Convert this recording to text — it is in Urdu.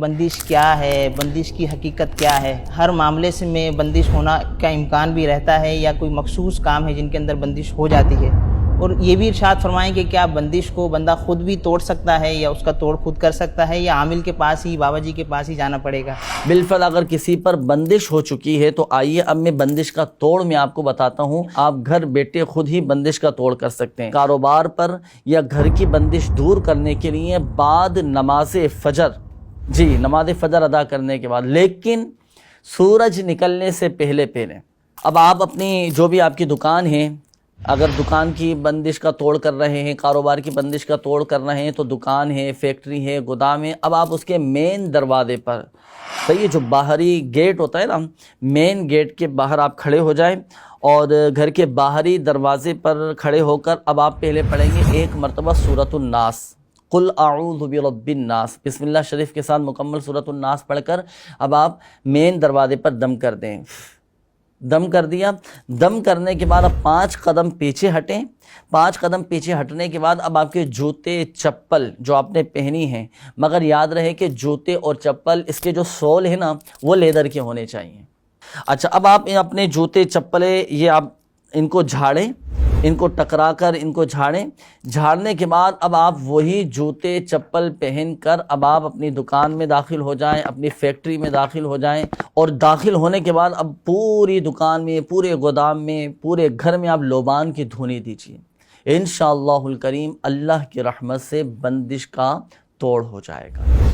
بندش کیا ہے، بندش کی حقیقت کیا ہے؟ ہر معاملے سے میں بندش ہونا کا امکان بھی رہتا ہے یا کوئی مخصوص کام ہے جن کے اندر بندش ہو جاتی ہے؟ اور یہ بھی ارشاد فرمائیں کہ کیا بندش کو بندہ خود بھی توڑ سکتا ہے یا اس کا توڑ خود کر سکتا ہے یا عامل کے پاس ہی، بابا جی کے پاس ہی جانا پڑے گا؟ بالفعل اگر کسی پر بندش ہو چکی ہے تو آئیے اب میں بندش کا توڑ میں آپ کو بتاتا ہوں۔ آپ گھر بیٹھے خود ہی بندش کا توڑ کر سکتے ہیں۔ کاروبار پر یا گھر کی بندش دور کرنے کے لیے بعد نماز فجر، نماز فجر ادا کرنے کے بعد، لیکن سورج نکلنے سے پہلے اب آپ اپنی جو بھی آپ کی دکان ہے، اگر دکان کی بندش کا توڑ کر رہے ہیں، کاروبار کی بندش کا توڑ کر رہے ہیں، تو دکان ہے، فیکٹری ہے، گودام ہے، اب آپ اس کے مین دروازے پر، صحیح، جو باہری گیٹ ہوتا ہے نا، مین گیٹ کے باہر آپ کھڑے ہو جائیں اور گھر کے باہری دروازے پر کھڑے ہو کر اب آپ پہلے پڑھیں گے ایک مرتبہ سورۃ الناس، قل اعوذ برب الناس، بسم اللہ شریف کے ساتھ مکمل سورۃ الناس پڑھ کر اب آپ مین دروازے پر دم کر دیں۔ دم کر دیا، دم کرنے کے بعد اب 5 قدم پیچھے ہٹیں۔ 5 قدم پیچھے ہٹنے کے بعد اب آپ کے جوتے چپل جو آپ نے پہنی ہیں، مگر یاد رہے کہ جوتے اور چپل، اس کے جو سول ہے نا، وہ لیدر کے ہونے چاہیے۔ اچھا، اب آپ اپنے جوتے چپلیں یہ آپ ان کو جھاڑیں، ان کو ٹکرا کر ان کو جھاڑیں۔ جھاڑنے کے بعد اب آپ وہی جوتے چپل پہن کر اب آپ اپنی دکان میں داخل ہو جائیں، اپنی فیکٹری میں داخل ہو جائیں، اور داخل ہونے کے بعد اب پوری دکان میں، پورے گودام میں، پورے گھر میں آپ لوبان کی دھونی دیجیے۔ انشاءاللہ الکریم اللہ کی رحمت سے بندش کا توڑ ہو جائے گا۔